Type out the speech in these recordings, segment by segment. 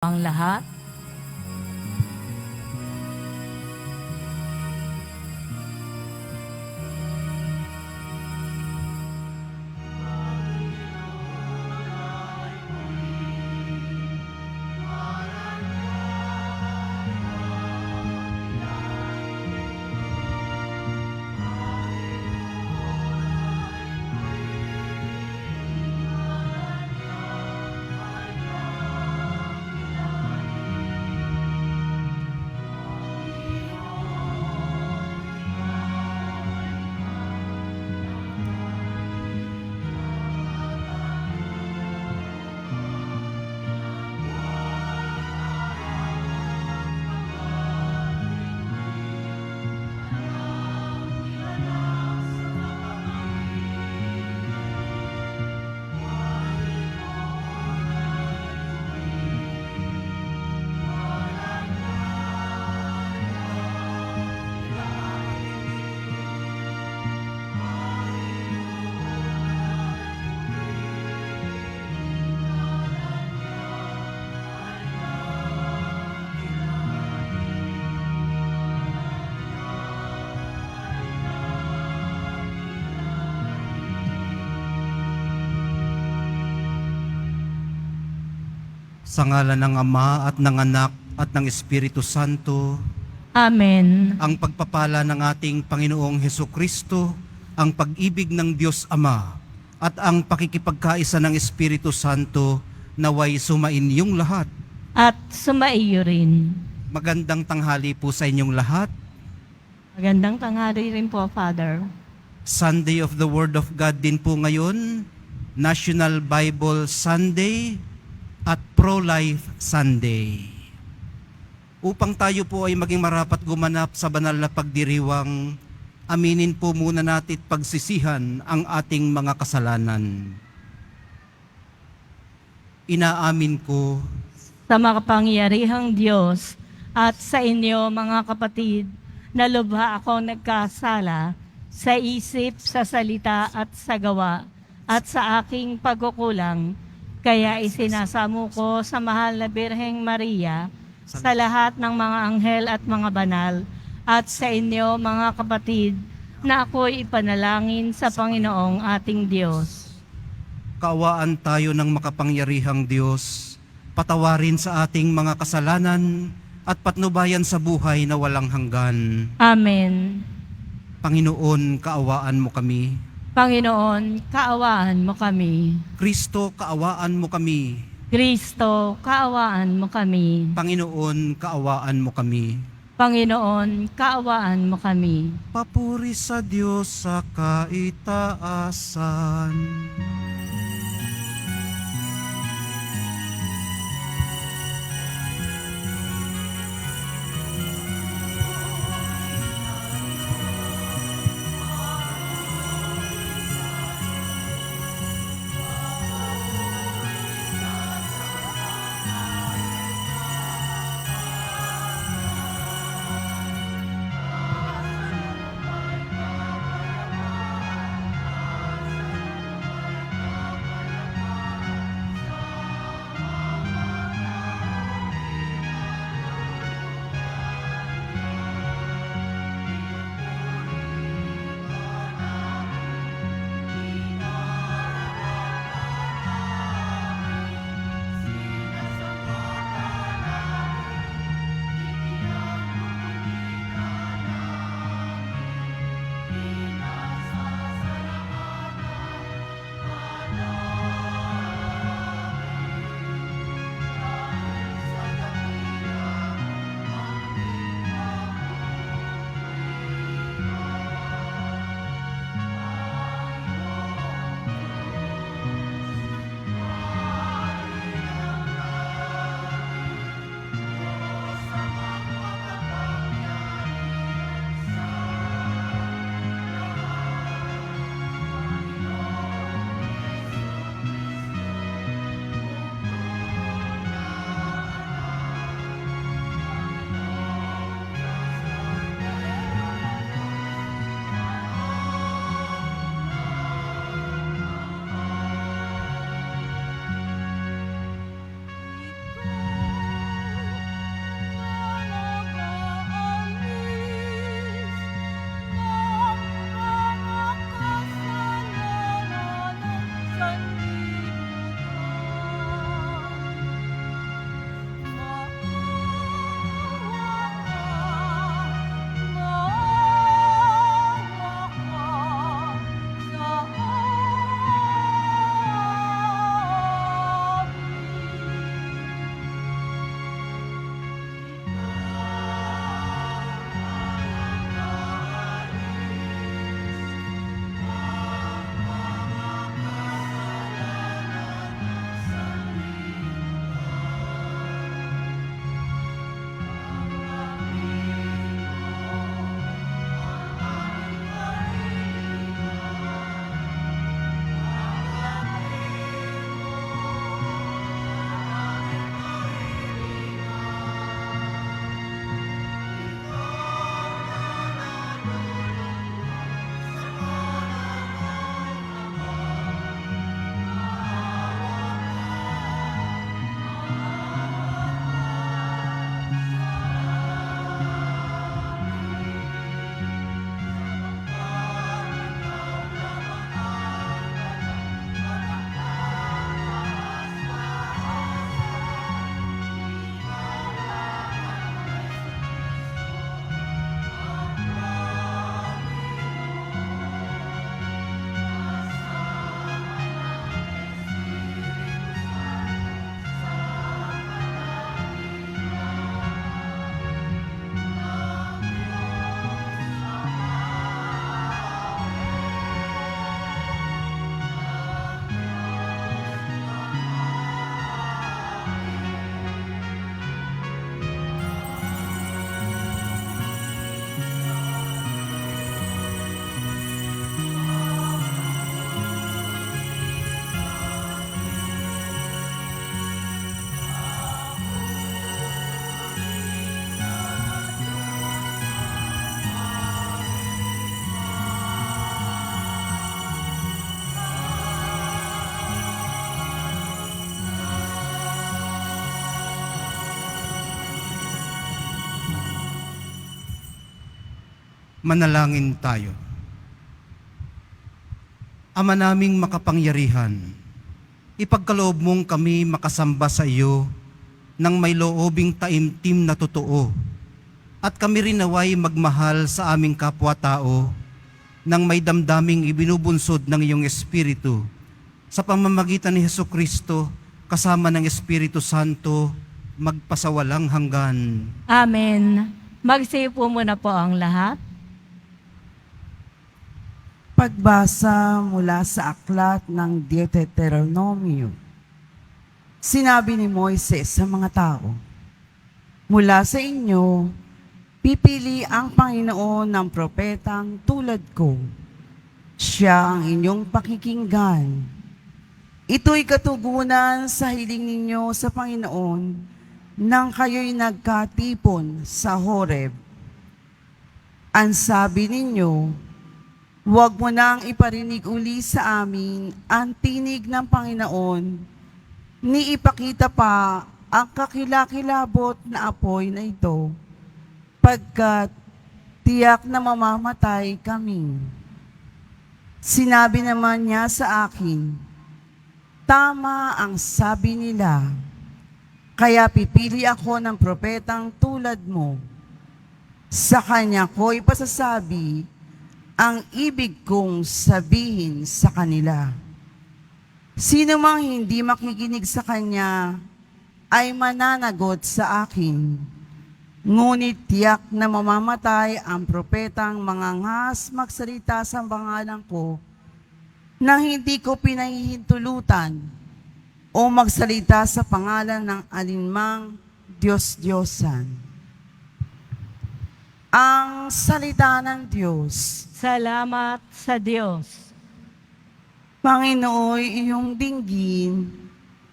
ang lahat. Sa ngalan ng Ama at ng Anak at ng Espiritu Santo, Amen. ang pagpapala ng ating Panginoong Hesukristo, ang pag-ibig ng Diyos Ama, at ang pakikipagkaisa ng Espiritu Santo naway sumainyong lahat. At sumaiyo rin. Magandang tanghali po sa inyong lahat. Magandang tanghali rin po, Father. Sunday of the Word of God din po ngayon, National Bible Sunday at Pro-Life Sunday. Upang tayo po ay maging marapat gumanap sa banal na pagdiriwang, aminin po muna natin at pagsisihan ang ating mga kasalanan. Inaamin ko Sa makapangyarihang Diyos at sa inyo mga kapatid, na lubha ako nagkasala sa isip, sa salita at sa gawa at sa aking pagkukulang. Kaya isinasamo ko sa mahal na Birheng Maria, sa lahat ng mga anghel at mga banal, at sa inyo mga kapatid, na ako'y ipanalangin sa Panginoong ating Diyos. kaawaan tayo ng makapangyarihang Diyos, patawarin sa ating mga kasalanan at patnubayan sa buhay na walang hanggan. Amen. Panginoon, kaawaan mo kami. Panginoon, kaawaan mo kami. Kristo, kaawaan mo kami. Kristo, kaawaan mo kami. Panginoon, kaawaan mo kami. Panginoon, kaawaan mo kami. Papuri sa Diyos sa kaitaasan. Manalangin tayo. Ama naming makapangyarihan, ipagkaloob mong kami makasamba sa iyo ng may loobing taimtim na totoo, at kami rin naway magmahal sa aming kapwa-tao ng may damdaming ibinubunsod ng iyong Espiritu sa pamamagitan ni Hesukristo kasama ng Espiritu Santo magpasawalang hanggan. Amen. Magsipo muna po ang lahat. Pagbasa mula sa aklat ng Deuteronomio. Sinabi ni Moises sa mga tao, "Mula sa inyo, pipili ang Panginoon ng propetang tulad ko. Siya ang inyong pakikinggan. Ito'y katugunan sa hiling ninyo sa Panginoon nang kayo'y nagkatipon sa Horeb. Ang sabi ninyo, huwag mo nang iparinig uli sa amin ang tinig ng Panginoon, ni ipakita pa ang kakilakilabot na apoy na ito, pagkat tiyak na mamamatay kami." Sinabi naman niya sa akin, "Tama ang sabi nila, kaya pipili ako ng propetang tulad mo. Sa kanya ko ipasasabi ang ibig kong sabihin sa kanila. Sino mang hindi makikinig sa kanya ay mananagot sa akin. Ngunit tiyak na mamamatay ang propetang manganghas magsalita sa pangalan ko na hindi ko pinahihintulutan o magsalita sa pangalan ng alinmang Diyos-Diyosan." Ang salita ng Diyos. Salamat sa Diyos. Panginooy iyong dinggin,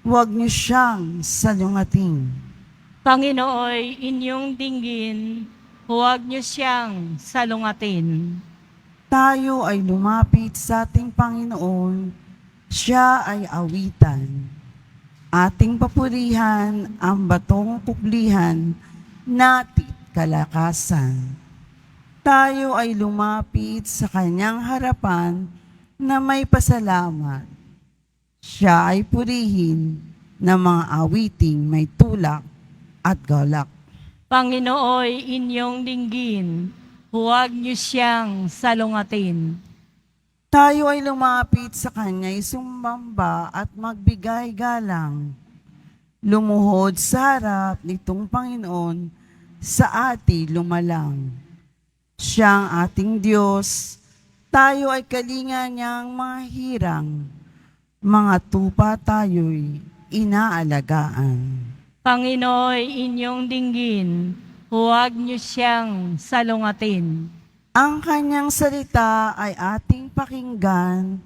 huwag niyo siyang salungatin. Panginooy, inyong dinggin, huwag niyo siyang salungatin. Tayo ay lumapit sa ating Panginoon, siya ay awitan. Ating papurihan ang batong kublihan, natit kalakasan. Tayo ay lumapit sa kanyang harapan na may pasalamat. Siya ay purihin ng mga awiting may tulak at galak. Panginooy, inyong dinggin, huwag niyo siyang salungatin. Tayo ay lumapit sa kanya, isumbamba at magbigay galang. Lumuhod sa harap nitong Panginoon, sa ating lumalang. Siya ang ating Diyos, tayo ay kalinga niyang mga hirang. Mga tupa tayo'y inaalagaan. Panginooy, inyong dinggin, huwag niyo siyang salungatin. Ang kanyang salita ay ating pakinggan,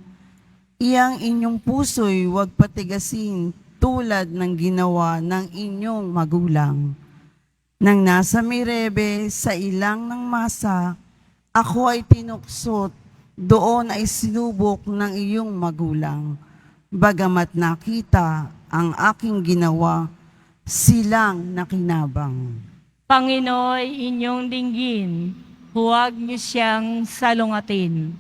iyang inyong puso'y huwag patigasin tulad ng ginawa ng inyong magulang. Nang nasa Mirebe sa ilang ng masa, ako ay tinuksot, doon ay sinubok ng iyong magulang. Bagamat nakita ang aking ginawa, silang nakinabang. Panginooy, inyong dinggin, huwag niyo siyang salungatin.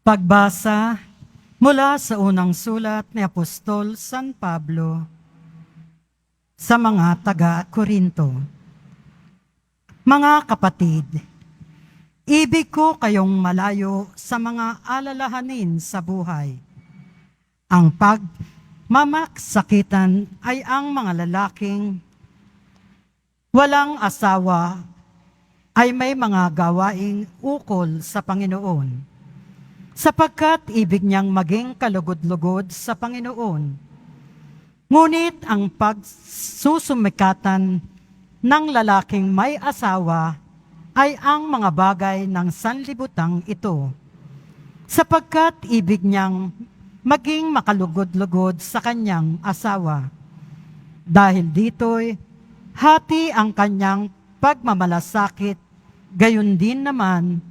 Pagbasa mula sa unang sulat ni Apostol San Pablo sa mga taga-Korinto. Mga kapatid, ibig ko kayong malayo sa mga alalahanin sa buhay. Ang pagmamaksakitan ay ang mga lalaking walang asawa ay may mga gawaing ukol sa Panginoon, sapagkat ibig niyang maging kalugod-lugod sa Panginoon. Ngunit ang pagsusumikatan ng lalaking may asawa ay ang mga bagay ng sanlibutang ito, sapagkat ibig niyang maging makalugod-lugod sa kanyang asawa. Dahil dito'y hati ang kanyang pagmamalasakit Gayon din naman,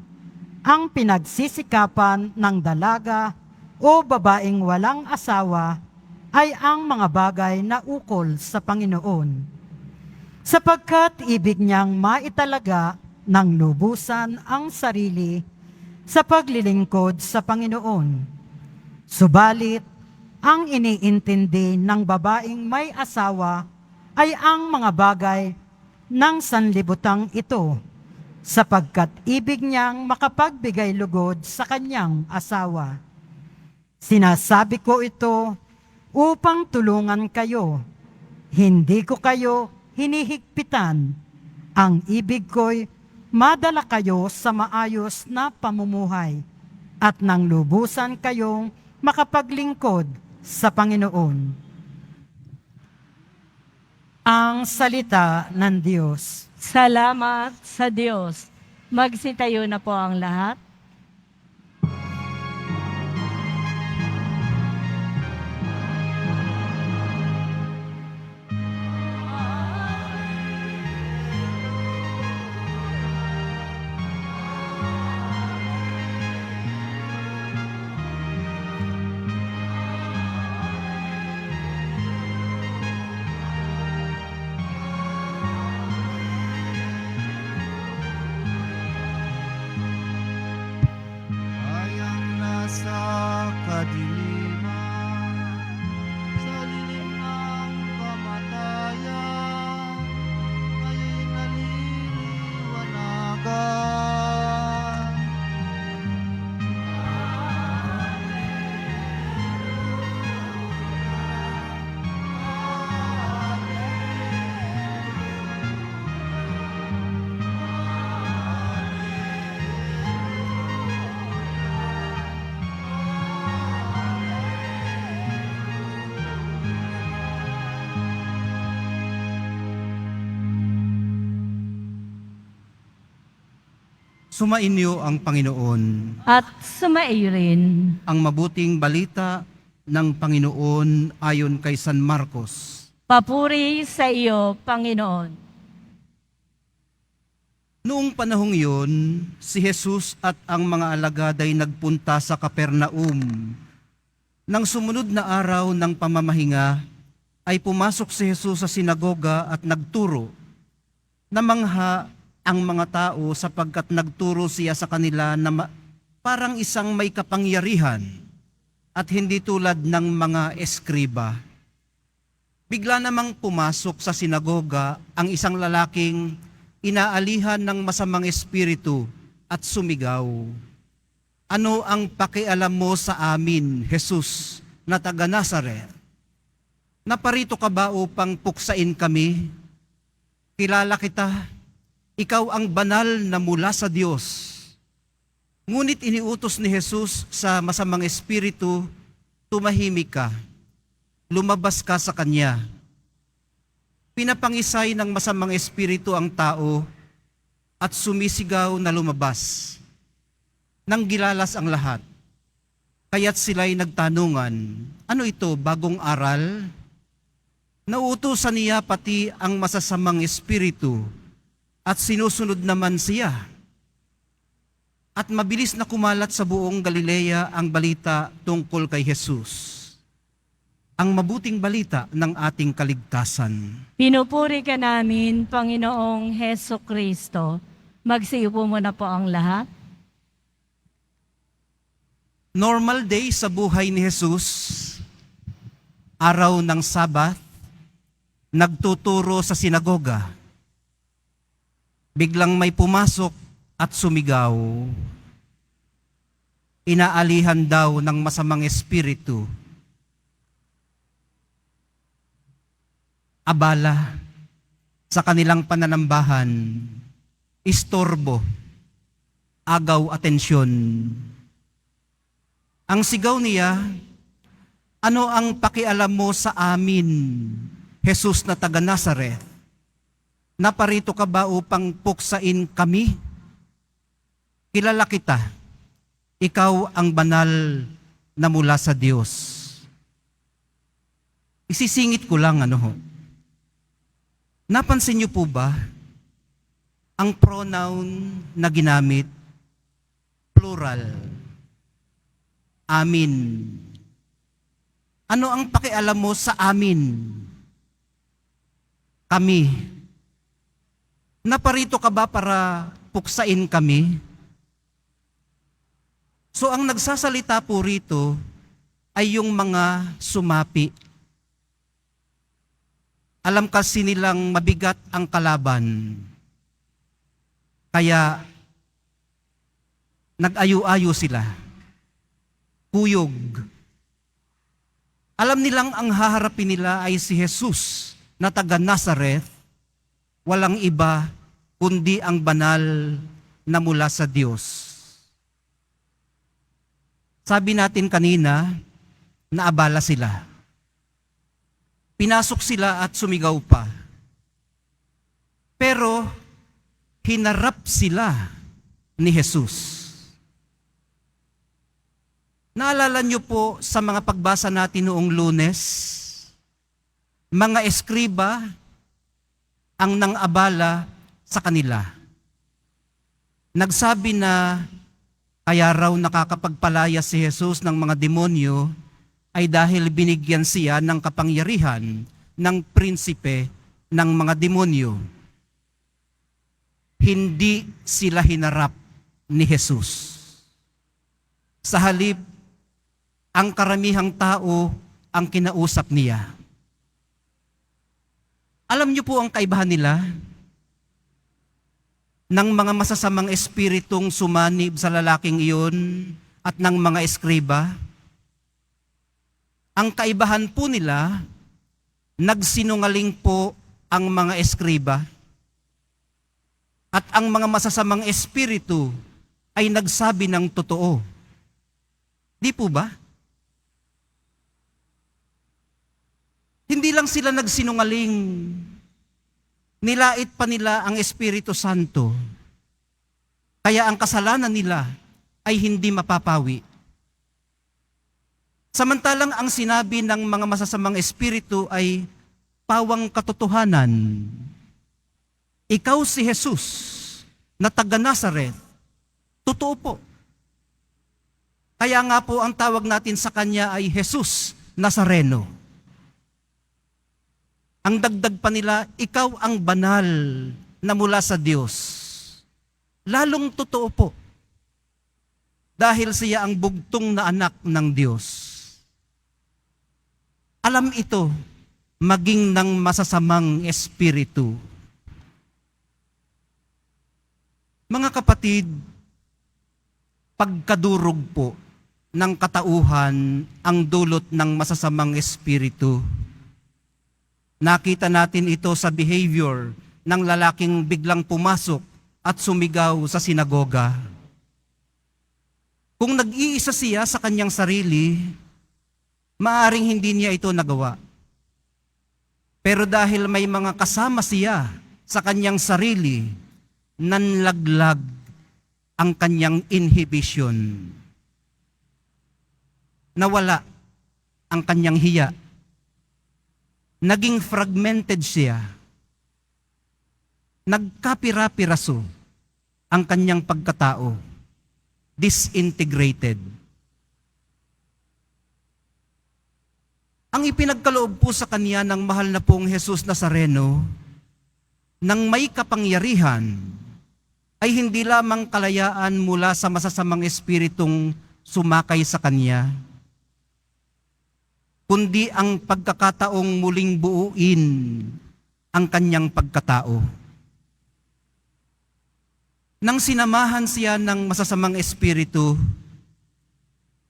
ang pinagsisikapan ng dalaga o babaeng walang asawa ay ang mga bagay na ukol sa Panginoon, sapagkat ibig niyang maitalaga ng lubusan ang sarili sa paglilingkod sa Panginoon. Subalit, ang iniintindi ng babaeng may asawa ay ang mga bagay ng sanlibutang ito, sapagkat ibig niyang makapagbigay lugod sa kanyang asawa. Sinasabi ko ito upang tulungan kayo. Hindi ko kayo hinihigpitan. Ang ibig ko'y madala kayo sa maayos na pamumuhay at nang lubusan kayong makapaglingkod sa Panginoon. Ang salita ng Diyos. Salamat sa Diyos. Magsitayo na po ang lahat. Bayang nasa kadiliman, sa lilim ng kamatayan, ngayon'y naliliwanagan. Sumainyo ang Panginoon. At sumaiyo rin. Ang mabuting balita ng Panginoon ayon kay San Marcos. Papuri sa iyo, Panginoon. Noong panahong iyon, si Jesus at ang mga alagad ay nagpunta sa Kapernaum. Nang sumunod na araw ng pamamahinga, ay pumasok si Jesus sa sinagoga at nagturo. Namangha ang mga tao sapagkat nagturo siya sa kanila na parang isang may kapangyarihan at hindi tulad ng mga eskriba. Bigla namang pumasok sa sinagoga ang isang lalaking inaalihan ng masamang espiritu at sumigaw, "Ano ang pakialam mo sa amin, Jesus, na taga Nazaret? Naparito ka ba upang puksain kami? Kilala kita. Ikaw ang banal na mula sa Diyos." Ngunit iniutos ni Jesus sa masamang espiritu, "Tumahimik ka, lumabas ka sa kanya." Pinapangisay ng masamang espiritu ang tao at sumisigaw na lumabas. Nang gilalas ang lahat, kaya't sila'y nagtanungan, "Ano ito, bagong aral?" Nauutusan niya pati ang masasamang espiritu at sinusunod naman siya. At mabilis na kumalat sa buong Galilea ang balita tungkol kay Jesus. Ang mabuting balita ng ating kaligtasan. Pinupuri ka namin, Panginoong Heso Kristo. Magsiupo muna po ang lahat. Normal day sa buhay ni Jesus, araw ng Sabat, nagtuturo sa sinagoga. Biglang may pumasok at sumigaw. Inaalihan daw ng masamang espiritu. Abala sa kanilang pananambahan, istorbo, agaw atensyon. Ang sigaw niya, "Ano ang pakialam mo sa amin, Jesus na taga Nazaret? Naparito ka ba upang puksain kami? Kilala kita. Ikaw ang banal na mula sa Diyos." Isisingit ko lang Napansin niyo po ba? ang pronoun na ginamit, plural. Amin. Ano ang pakialam mo sa amin? Kami. Naparito ka ba para puksain kami? So ang nagsasalita po rito ay yung mga sumapi. Alam kasi nilang mabigat ang kalaban. Kaya nag-ayo-ayo sila. Kuyog. Alam nilang ang haharapin nila ay si Jesus na taga Nazareth, walang iba kundi ang banal na mula sa Diyos. Sabi natin kanina, naabala sila. Pinasok sila at sumigaw pa. Pero hinarap sila ni Jesus. Naalala niyo po sa mga pagbasa natin noong Lunes, mga eskriba ang nang-abala sa kanila. Nagsabi na kaya raw nakakapagpalaya si Jesus ng mga demonyo ay dahil binigyan siya ng kapangyarihan ng prinsipe ng mga demonyo. Hindi sila hinarap ni Jesus. Sa halip, ang karamihang tao ang kinausap niya. Alam niyo po ang kaibahan nila? Ng mga masasamang espiritong sumanib sa lalaking iyon at ng mga eskriba. Ang kaibahan po nila, nagsinungaling po ang mga eskriba at ang mga masasamang espiritu ay nagsabi ng totoo. Di po ba? Hindi lang sila nagsinungaling, nilait pa nila ang Espiritu Santo. Kaya ang kasalanan nila ay hindi mapapawi. Samantalang ang sinabi ng mga masasamang espiritu ay pawang katotohanan. Ikaw si Jesus na taga Nazareth. Totoo po. Kaya nga po ang tawag natin sa kanya ay Jesus Nazareno. Ang dagdag pa nila, ikaw ang banal na mula sa Diyos. Lalong totoo po. Dahil siya ang bugtong na anak ng Diyos. Alam ito, maging ng masasamang espiritu. Mga kapatid, pagkadurog po ng katauhan ang dulot ng masasamang espiritu. Nakita natin ito sa behavior ng lalaking biglang pumasok at sumigaw sa sinagoga. Kung nag-iisa siya sa kanyang sarili, maaring hindi niya ito nagawa. Pero dahil may mga kasama siya sa kanyang sarili, nanlaglag ang kanyang inhibition. Nawala ang kanyang hiya. Naging fragmented siya. Nagkapira-piraso ang kanyang pagkatao. Disintegrated. Ang ipinagkaloob po sa kanya ng mahal na pong Jesus Nazareno, nang may kapangyarihan, ay hindi lamang kalayaan mula sa masasamang espiritong sumakay sa kanya, kundi ang pagkakataong muling buuin ang kanyang pagkatao. Nang sinamahan siya ng masasamang espiritu,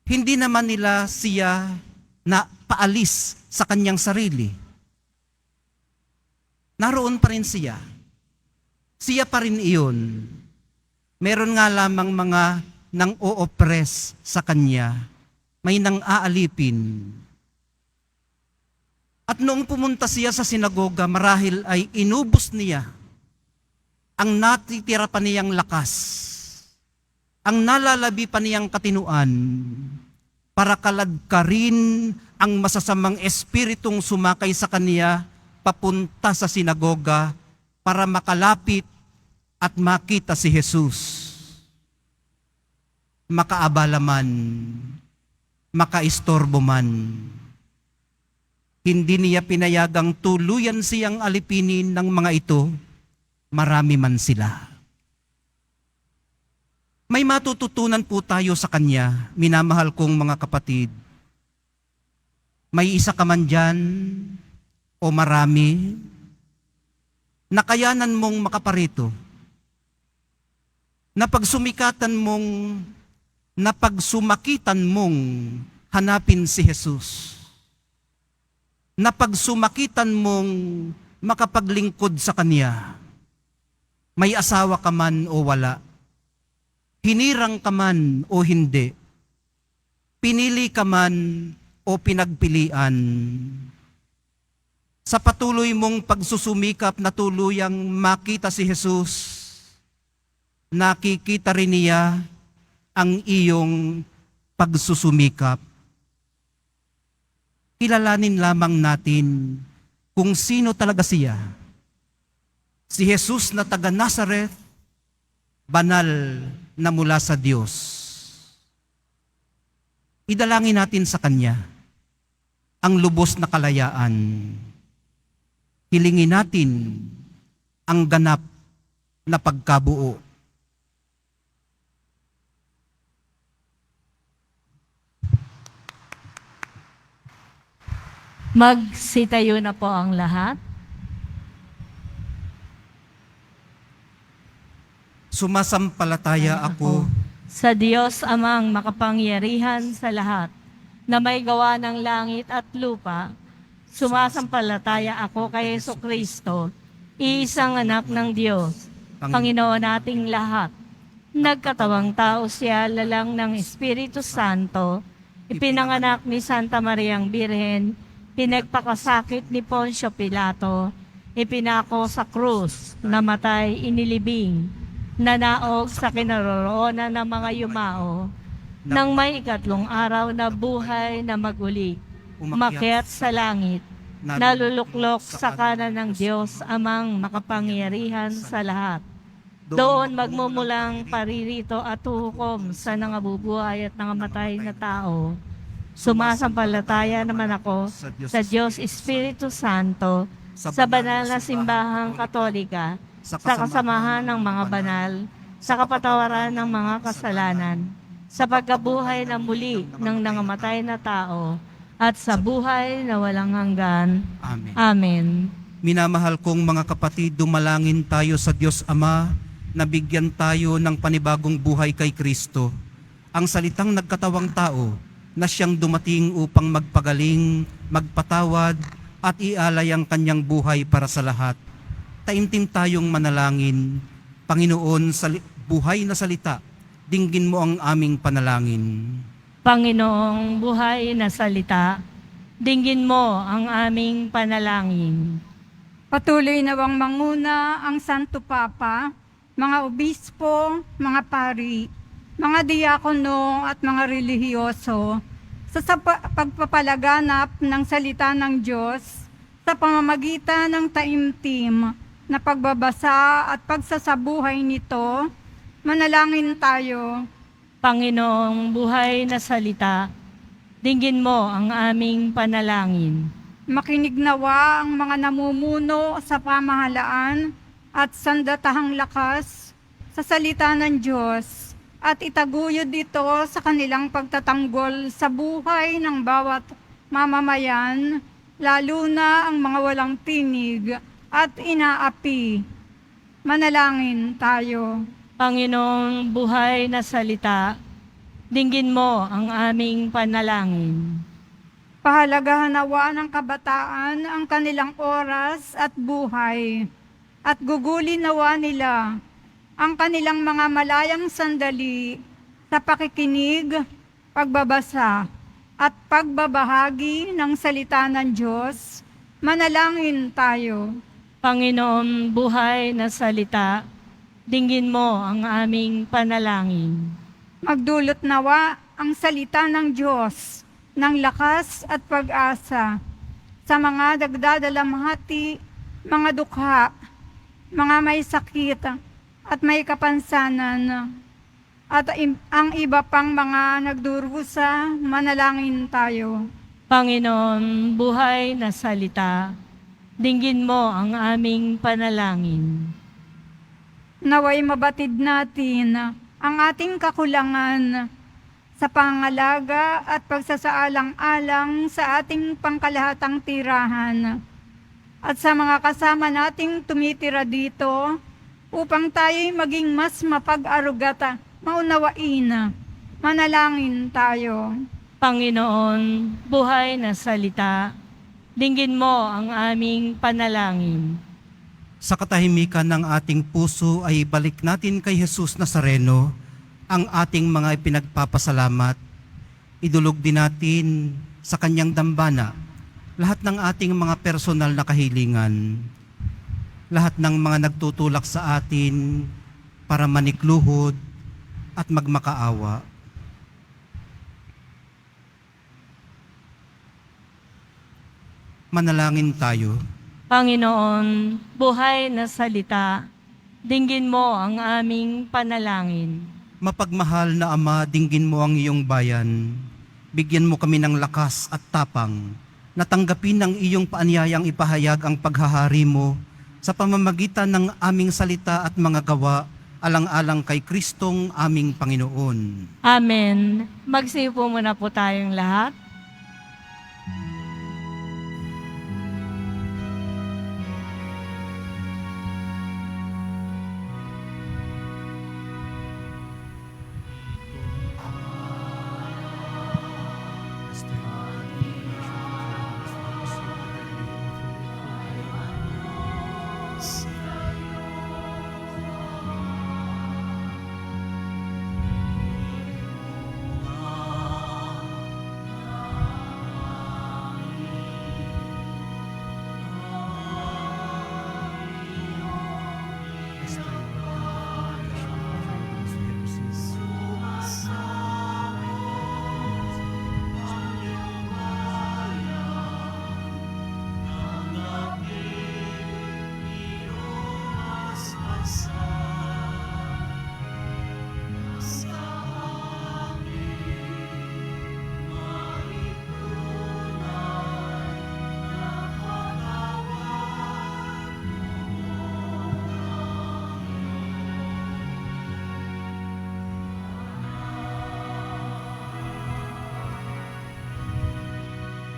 hindi naman nila siya na paalis sa kanyang sarili. Naroon pa rin siya. Siya pa rin iyon. Meron nga lamang mga nang o-oppress sa kanya, may nang aalipin. At noong pumunta siya sa sinagoga, marahil ay inubos niya ang natitira pa niyang lakas, ang nalalabi pa niyang katinuan, para kaladkarin ang masasamang espiritong sumakay sa kaniya papunta sa sinagoga para makalapit at makita si Jesus, makaabala man, makaistorbo man, hindi niya pinayagang tuluyan siyang alipinin ng mga ito, marami man sila. May matututunan po tayo sa Kanya, minamahal kong mga kapatid. May isa ka man dyan, o marami, nakayanan mong makaparito, napagsumakitan mong hanapin si Jesus, napagsumakitan mong makapaglingkod sa Kanya, may asawa ka man o wala, hinirang ka man o hindi, pinili ka man o pinagpilian, sa patuloy mong pagsusumikap na tuluyang makita si Jesus, nakikita rin niya ang iyong pagsusumikap. Kilalanin lamang natin kung sino talaga siya. Si Jesus na taga Nazareth, banal na mula sa Diyos. Idalangin natin sa Kanya ang lubos na kalayaan. Hilingin natin ang ganap na pagkabuo. Magsitayo na po ang lahat. Sumasampalataya ako Sa Diyos amang makapangyarihan sa lahat, na may gawa ng langit at lupa, sumasampalataya ako kay Jesucristo, iisang anak ng Diyos, Panginoon nating lahat. Nagkatawang tao siya, lalang ng Espiritu Santo, ipinanganak ni Santa Mariang Birhen, pinagpakasakit ni Poncio Pilato, ipinako sa krus, namatay, inilibing, nanaog sa kinaroroonan ng mga yumao, nang may ikatlong araw na buhay na maguli, umakyat sa langit, naluluklok sa kanan ng Diyos amang makapangyarihan sa lahat. Doon magmumulang paririto at hukom sa nangabubuhay at nangamatay na tao. Sumasampalataya naman ako sa Diyos Espiritu Santo, sa banal na simbahang Katolika, sa kasamahan ng mga banal, sa kapatawaran ng mga kasalanan, sa pagkabuhay na muli ng nangamatay na tao, at sa buhay na walang hanggan. Amen. Amen. Minamahal kong mga kapatid, dumalangin tayo sa Diyos Ama, nabigyan tayo ng panibagong buhay kay Kristo, ang salitang nagkatawang tao na siyang dumating upang magpagaling, magpatawad, at ialay ang kanyang buhay para sa lahat. Taimtim tayong manalangin. Panginoon, buhay na salita, dinggin mo ang aming panalangin. Panginoong buhay na salita, dinggin mo ang aming panalangin. Patuloy nawang manguna ang Santo Papa, mga obispo, mga pari, mga diakono at mga relihiyoso sa pagpapalaganap ng salita ng Diyos sa pamamagitan ng taimtim na pagbabasa at pagsasabuhay nito. Manalangin tayo. Panginoong buhay na salita, dinggin mo ang aming panalangin. Makinig nawa ang mga namumuno sa pamahalaan at sandatahang lakas sa salita ng Diyos at itaguyod ito sa kanilang pagtatanggol sa buhay ng bawat mamamayan, lalo na ang mga walang tinig at inaapi. Manalangin tayo. Panginoong buhay na salita, dinggin mo ang aming panalangin. Pahalagahan nawa ng kabataan ang kanilang oras at buhay, at gugulin nawa nila ang kanilang mga malayang sandali sa pakikinig, pagbabasa, at pagbabahagi ng salita ng Diyos. Manalangin tayo. Panginoong buhay na salita, dinggin mo ang aming panalangin. Magdulot nawa ang salita ng Diyos ng lakas at pag-asa sa mga nagdadalamhati, mga dukha, mga may sakit, at may kapansanan, at ang iba pang mga nagdurusa, manalangin tayo. Panginoon, buhay na salita, dinggin mo ang aming panalangin. Naway mabatid natin ang ating kakulangan sa pangalaga at pagsasaalang-alang sa ating pangkalahatang tirahan at sa mga kasama nating tumitira dito upang tayo'y maging mas mapag-arugata, maunawain. Manalangin tayo. Panginoon, buhay na salita, dinggin mo ang aming panalangin. Sa katahimikan ng ating puso ay balik natin kay Jesus Nazareno ang ating mga ipinagpapasalamat. Idulog din natin sa kanyang dambana lahat ng ating mga personal na kahilingan, lahat ng mga nagtutulak sa atin para manikluhod at magmakaawa. Manalangin tayo. Panginoon, buhay na salita, dinggin mo ang aming panalangin. Mapagmahal na Ama, dinggin mo ang iyong bayan. Bigyan mo kami ng lakas at tapang na tanggapin ng iyong paanyayang ipahayag ang paghahari mo sa pamamagitan ng aming salita at mga gawa alang-alang kay Kristong aming Panginoon. Amen. Magsiupo muna po tayong lahat.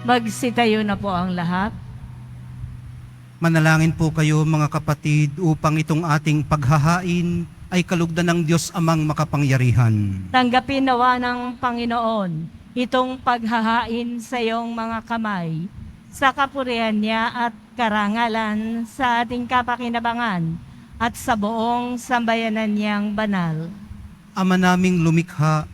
Magsitayo na po ang lahat. Manalangin po kayo mga kapatid upang itong ating paghahain ay kalugdan ng Diyos Amang makapangyarihan. Tanggapin nawa ng Panginoon itong paghahain sa iyong mga kamay, sa kapurihan niya at karangalan sa ating kapakinabangan at sa buong sambayanan niyang banal. Ama naming lumikha,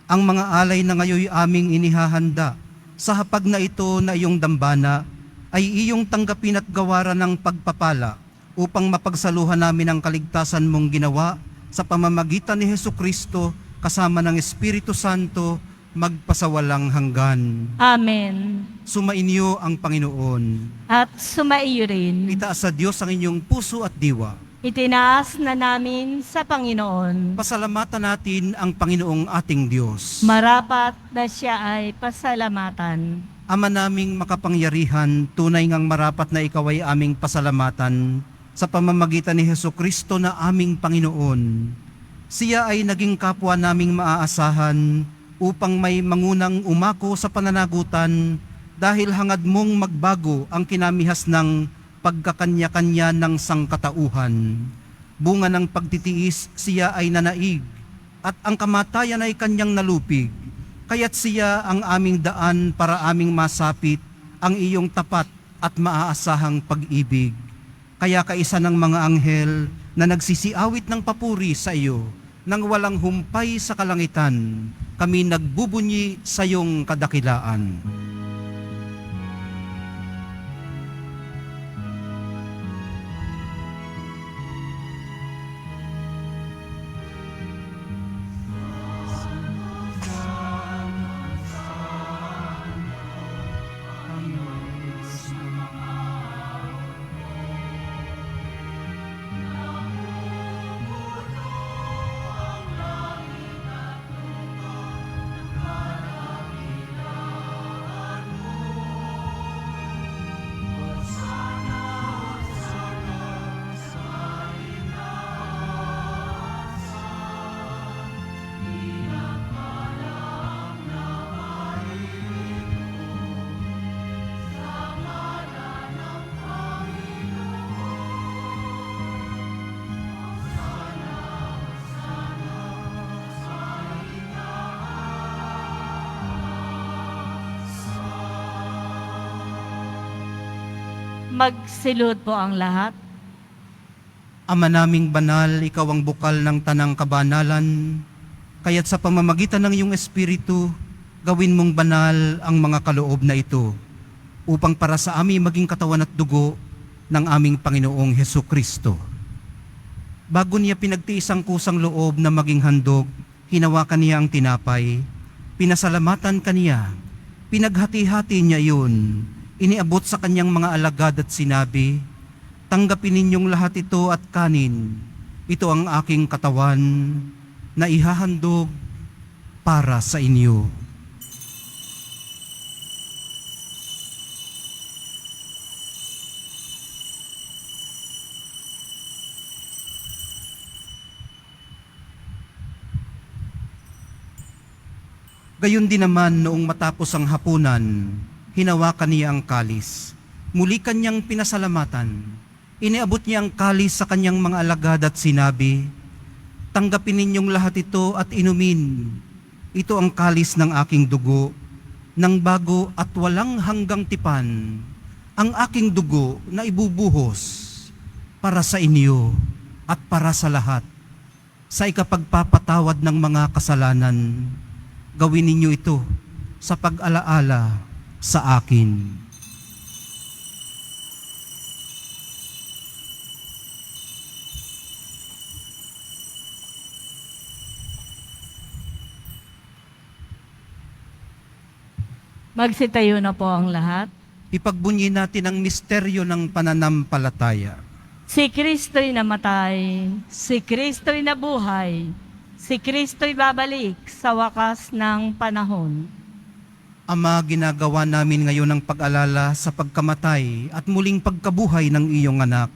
ang mga alay na ngayoy aming inihahanda sa hapag na ito na iyong dambana ay iyong tanggapin at gawaran ng pagpapala upang mapagsaluhan namin ang kaligtasan mong ginawa sa pamamagitan ni Hesukristo kasama ng Espiritu Santo magpasawalang hanggan. Amen. Sumainyo ang Panginoon. At sumaiyo rin. Itaas sa Diyos ang inyong puso at diwa. Itinaas na namin sa Panginoon. Pasalamatan natin ang Panginoong ating Diyos. Marapat na siya ay pasalamatan. Ama naming makapangyarihan, tunay ngang marapat na ikaw ay aming pasalamatan sa pamamagitan ni Hesukristo na aming Panginoon. Siya ay naging kapwa naming maaasahan upang may mangunang umako sa pananagutan dahil hangad mong magbago ang kinamihas ng pagkakanya-kanya ng sangkatauhan. Bunga ng pagtitiis, siya ay nanaig, at ang kamatayan ay kanyang nalupig. Kaya't siya ang aming daan para aming masapit ang iyong tapat at maaasahang pag-ibig. Kaya kaisa ng mga anghel na nagsisiawit ng papuri sa iyo, nang walang humpay sa kalangitan, kami nagbubunyi sa iyong kadakilaan. Magsilod po ang lahat. Ama naming banal, ikaw ang bukal ng tanang kabanalan, kaya't sa pamamagitan ng iyong Espiritu, gawin mong banal ang mga kaloob na ito, upang para sa amin maging katawan at dugo ng aming Panginoong Hesukristo. Bago niya pinagtiis ang kusang loob na maging handog, hinawakan niya ang tinapay, pinasalamatan kaniya, pinaghati-hati niya iyon, iniabot sa kanyang mga alagad at sinabi, tanggapin ninyong lahat ito at kanin. Ito ang aking katawan na ihahandog para sa inyo. Gayon din naman noong matapos ang hapunan, hinawakan niya ang kalis. Muli kanyang pinasalamatan. Iniabot niya ang kalis sa kanyang mga alagad at sinabi, tanggapin ninyong lahat ito at inumin. Ito ang kalis ng aking dugo, ng bago at walang hanggang tipan, ang aking dugo na ibubuhos para sa inyo at para sa lahat. Sa ikapagpapatawad ng mga kasalanan, gawin ninyo ito sa pag-alaala sa akin. Magsitayo na po ang lahat. Ipagbunyi natin ang misteryo ng pananampalataya. Si Kristo'y namatay, si Kristo'y nabuhay, si Kristo'y babalik sa wakas ng panahon. Ama, ginagawa namin ngayon ang pag-alala sa pagkamatay at muling pagkabuhay ng iyong anak.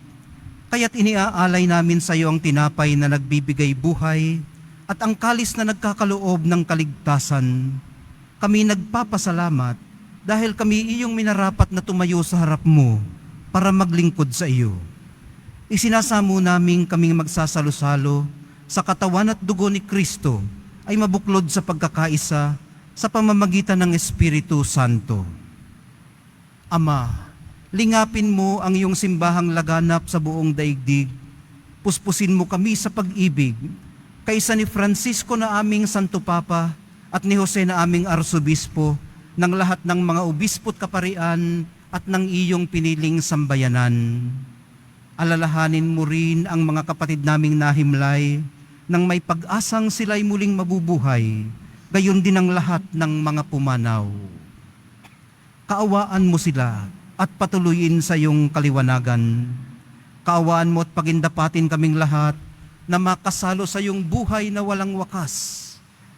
Kaya't iniaalay namin sa iyo ang tinapay na nagbibigay buhay at ang kalis na nagkakaloob ng kaligtasan. Kami nagpapasalamat dahil kami iyong minarapat na tumayo sa harap mo para maglingkod sa iyo. Isinasamo namin kaming magsasalo-salo sa katawan at dugo ni Kristo ay mabuklod sa pagkakaisa sa pamamagitan ng Espiritu Santo. Ama, lingapin mo ang iyong simbahang laganap sa buong daigdig. Puspusin mo kami sa pag-ibig, kaysa ni Francisco na aming Santo Papa at ni Jose na aming Arsobispo, ng lahat ng mga obispo't kaparian at ng iyong piniling sambayanan. Alalahanin mo rin ang mga kapatid naming nahimlay, nang may pag-asang sila'y muling mabubuhay, gayon din ang lahat ng mga pumanaw. Kaawaan mo sila at patuloyin sa iyong kaliwanagan. Kaawaan mo at pagindapatin kaming lahat na makasalo sa iyong buhay na walang wakas.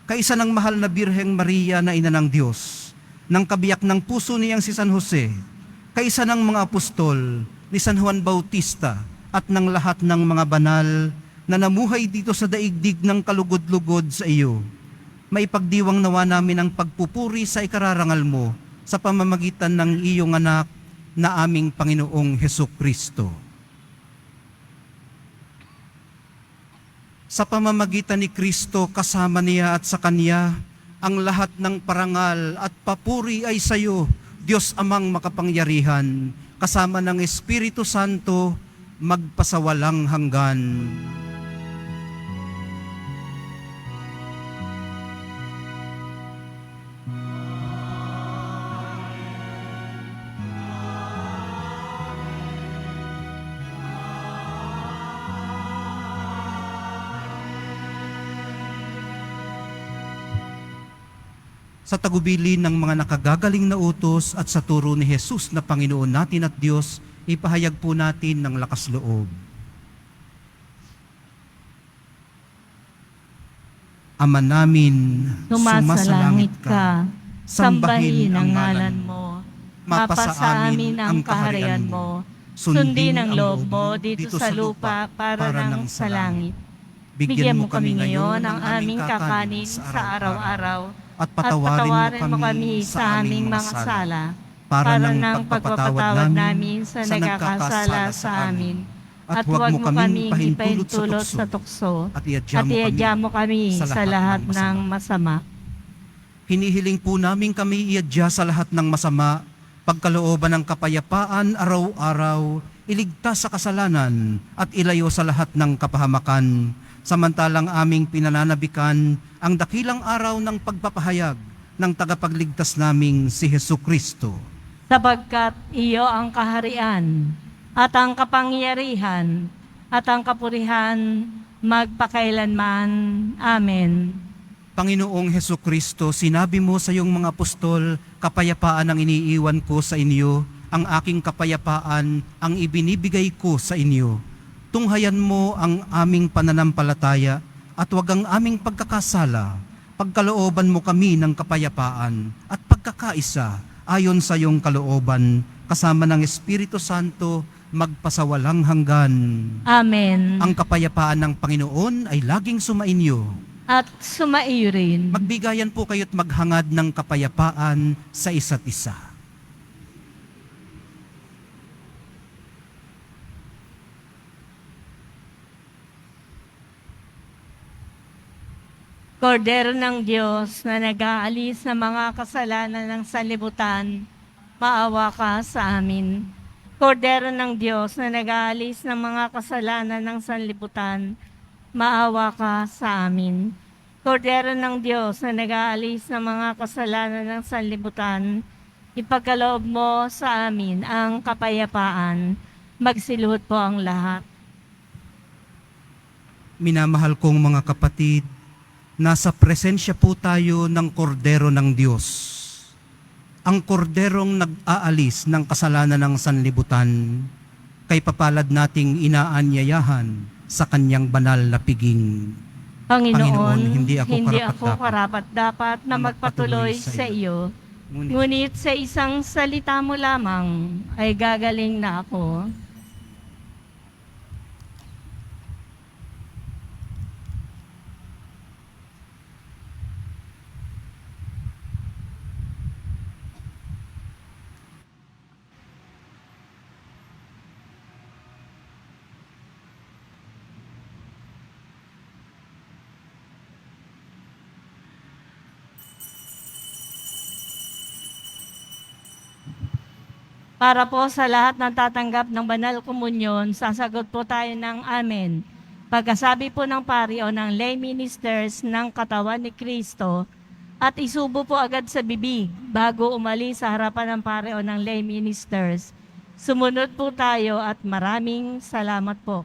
Kaisa ng mahal na Birheng Maria na ina ng Diyos, ng kabiyak ng puso niyang si San Jose, kaisa ng mga apostol ni San Juan Bautista at ng lahat ng mga banal na namuhay dito sa daigdig ng kalugod-lugod sa iyo. Maipagdiwang nawa namin ang pagpupuri sa ikararangal mo sa pamamagitan ng iyong anak na aming Panginoong Hesukristo. Sa pamamagitan ni Kristo, kasama niya at sa Kanya, ang lahat ng parangal at papuri ay sa iyo, Diyos Amang makapangyarihan, kasama ng Espiritu Santo, magpasawalang hanggan. Sa tagubilin ng mga nakagagaling na utos at sa turo ni Jesus na Panginoon natin at Diyos, ipahayag po natin ng lakas loob. Ama namin, Sumasalangit ka, sambahin ang ngalan mo, mapasa amin ang kaharian mo, sundin ang loob mo dito sa lupa para nang sa langit. Bigyan mo kami ngayon ang aming kakanin sa araw-araw, at at patawarin mo kami sa aming mga sala, para ng pagpapatawad namin sa nagkakasala sa amin. At huwag mo kaming ipahintulot sa tukso, at iadya mo kami sa lahat ng masama. Hinihiling po namin kami iadya sa lahat ng masama pagkalooban ng kapayapaan araw-araw, iligtas sa kasalanan at ilayo sa lahat ng kapahamakan, samantalang aming pinananabikan ang dakilang araw ng pagpapahayag ng tagapagligtas naming si Hesu Kristo. Sapagkat iyo ang kaharian at ang kapangyarihan at ang kapurihan magpakailanman. Amen. Panginoong Hesu Kristo, sinabi mo sa iyong mga apostol, kapayapaan ang iniiwan ko sa inyo, ang aking kapayapaan ang ibinibigay ko sa inyo. Tunghayan mo ang aming pananampalataya at wag ang aming pagkakasala. Pagkalooban mo kami ng kapayapaan at pagkakaisa ayon sa iyong kalooban, kasama ng Espiritu Santo, magpasawalang hanggan. Amen. Ang kapayapaan ng Panginoon ay laging sumainyo. At sumaiyo rin. Magbigayan po kayo't maghangad ng kapayapaan sa isa't isa. Kordero ng Diyos na nag-aalis ng mga kasalanan ng sanlibutan, maawa ka sa amin. Kordero ng Diyos na nag-aalis ng mga kasalanan ng sanlibutan, maawa ka sa amin. Kordero ng Diyos na nag-aalis ng mga kasalanan ng sanlibutan, ipagkaloob mo sa amin ang kapayapaan. Magsiluhod po ang lahat. Minamahal kong mga kapatid, nasa presensya po tayo ng Kordero ng Diyos. Ang Korderong nag-aalis ng kasalanan ng sanlibutan, kay papalad nating inaanyayahan sa kanyang banal na piging. Panginoon, hindi ako karapat-dapat karapat-dapat na magpatuloy sa iyo. Ngunit sa isang salita mo lamang ay gagaling na ako. Para po sa lahat ng tatanggap ng banal komunyon, sasagot po tayo ng amen. Pagkasabi po ng pari o ng lay ministers ng katawan ni Kristo at isubo po agad sa bibig bago umalis sa harapan ng pari o ng lay ministers. Sumunod po tayo at maraming salamat po.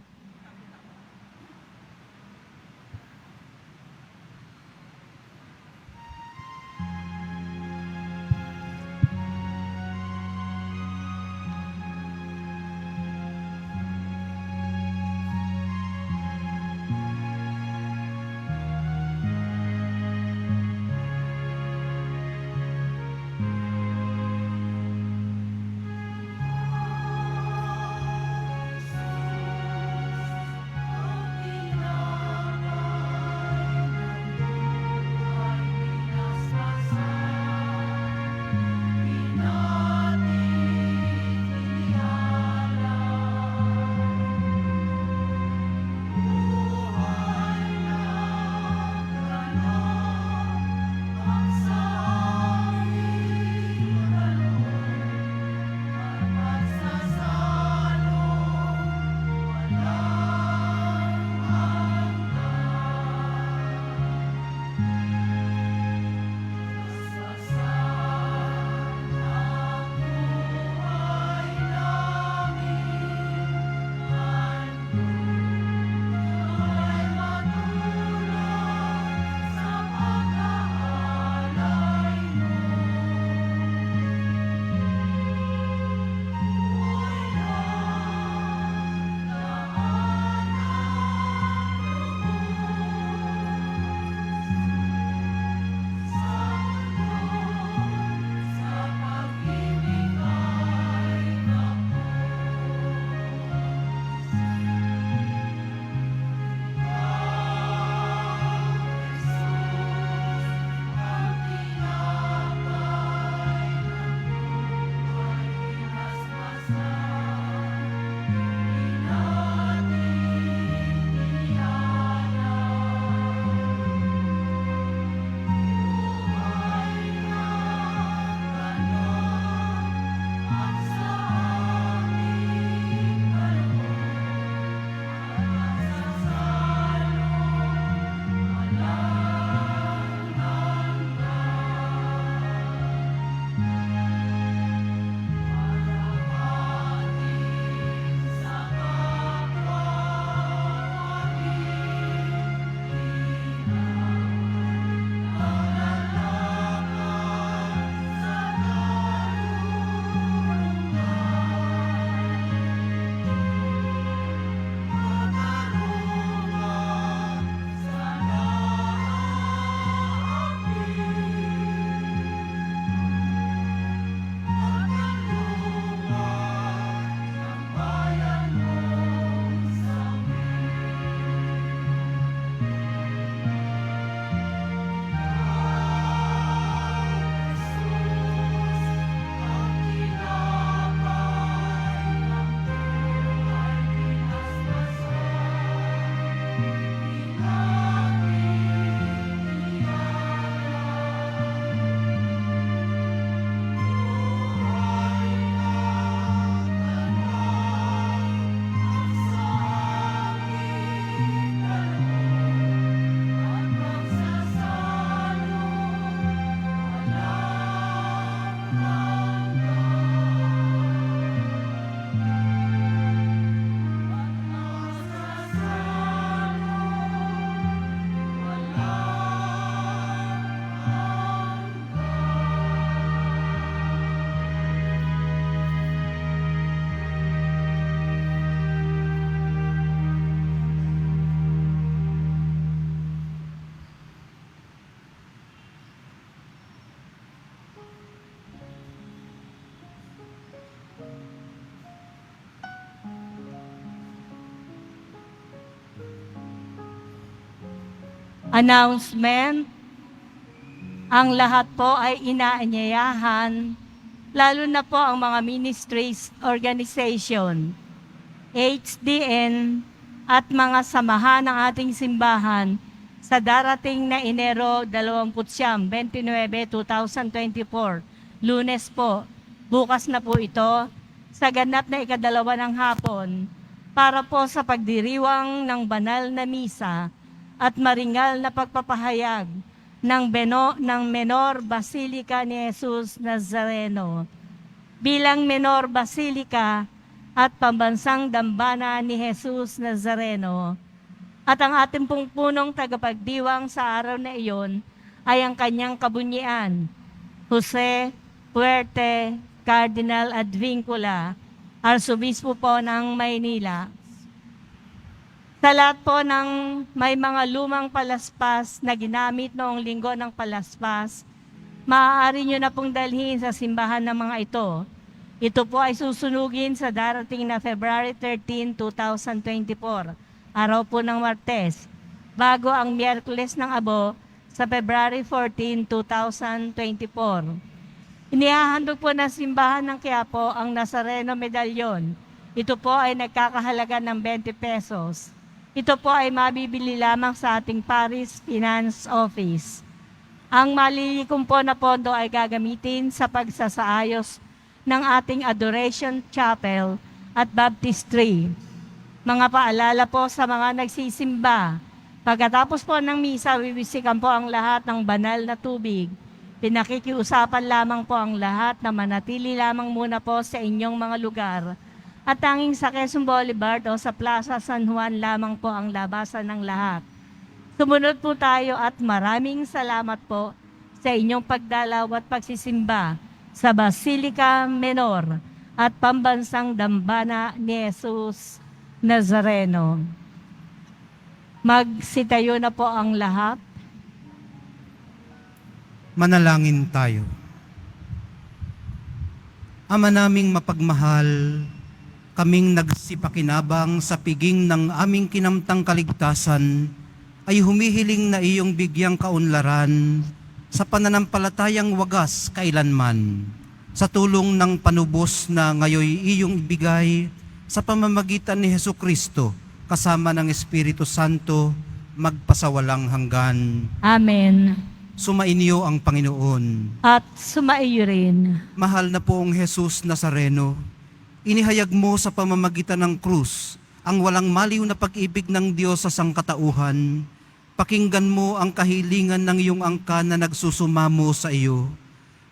Announcement. Ang lahat po ay inaanyayahan, lalo na po ang mga ministries, organization, HDN, at mga samahan ng ating simbahan sa darating na Enero 29, 2024, Lunes po. Bukas na po ito, sa ganap na ikadalawa ng hapon, para po sa pagdiriwang ng banal na misa at maringal na pagpapahayag ng Menor Basilica ni Jesus Nazareno bilang Menor Basilica at Pambansang Dambana ni Jesus Nazareno. At ang ating pong punong tagapagdiwang sa araw na iyon ay ang kanyang kabunyian, Jose Puerte Cardinal Advincula, Arsobispo po ng Maynila. Sa lahat po ng may mga lumang palaspas na ginamit noong linggo ng palaspas, maaari nyo na pong dalhin sa simbahan ng mga ito. Ito po ay susunugin sa darating na February 13, 2024, araw po ng Martes, bago ang Miyerkules ng Abo sa February 14, 2024. Inihahandog po ng simbahan ng Quiapo ang Nazareno Medallion. Ito po ay nagkakahalaga ng 20 pesos. Ito po ay mabibili lamang sa ating Paris Finance Office. Ang malilikom po na pondo ay gagamitin sa pagsasaayos ng ating Adoration Chapel at Baptistry. Mga paalala po sa mga nagsisimba. Pagkatapos po ng misa, wiwisikan po ang lahat ng banal na tubig. Pinakikiusapan lamang po ang lahat na manatili lamang muna po sa inyong mga lugar. At tanging sa Quezon Boulevard o sa Plaza San Juan lamang po ang labasan ng lahat. Sumunod po tayo at maraming salamat po sa inyong pagdalaw at pagsisimba sa Basilica Menor at Pambansang Dambana ni Jesus Nazareno. Magsitayo na po ang lahat. Manalangin tayo. Ama naming mapagmahal, kaming nagsipakinabang sa piging ng aming kinamtang kaligtasan, ay humihiling na iyong bigyang kaunlaran sa pananampalatayang wagas kailanman, sa tulong ng panubos na ngayoy iyong ibigay sa pamamagitan ni Hesukristo kasama ng Espiritu Santo magpasawalang hanggan. Amen. Sumainyo ang Panginoon. At sumaiyo rin. Mahal na poong Jesus Nazareno, inihayag mo sa pamamagitan ng krus ang walang maliw na pag-ibig ng Diyos sa sangkatauhan. Pakinggan mo ang kahilingan ng iyong angkan na nagsusumamo sa iyo.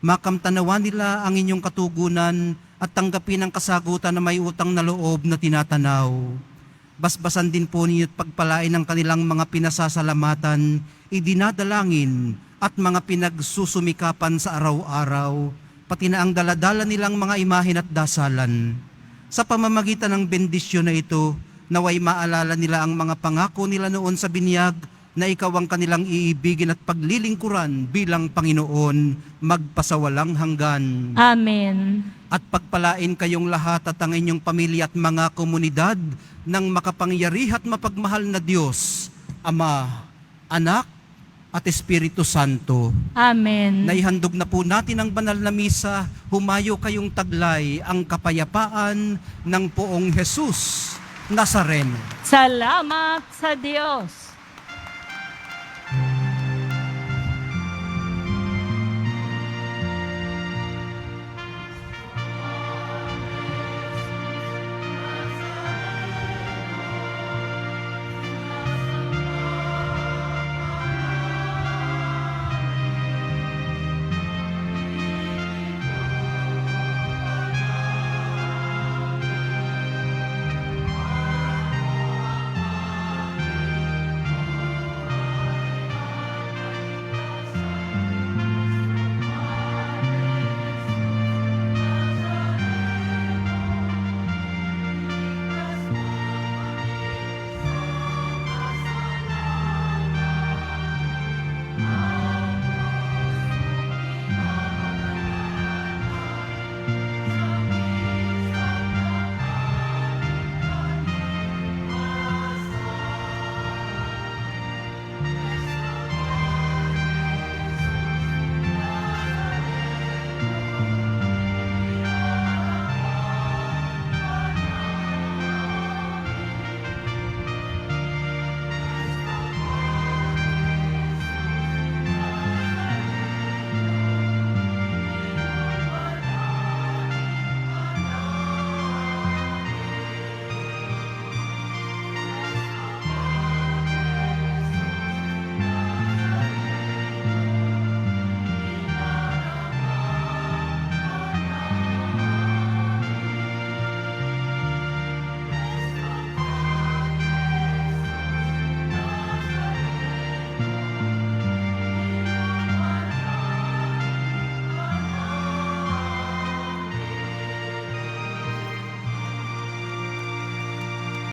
Makamtanawa nila ang inyong katugunan at tanggapin ang kasagutan na may utang na loob na tinatanaw. Basbasan din po ninyo at pagpalain ang kanilang mga pinasasalamatan, idinadalangin at mga pinagsusumikapan sa araw-araw, pati na ang daladala nilang mga imahin at dasalan. Sa pamamagitan ng bendisyon na ito, naway maalala nila ang mga pangako nila noon sa binyag na ikaw ang kanilang iibigin at paglilingkuran bilang Panginoon magpasawalang hanggan. Amen. At pagpalain kayong lahat at ang inyong pamilya at mga komunidad ng makapangyari at mapagmahal na Diyos, Ama, Anak, at Espiritu Santo. Amen. Naihandog na po natin ang banal na misa, humayo kayong taglay ang kapayapaan ng poong Jesus Nazareno. Salamat sa Diyos.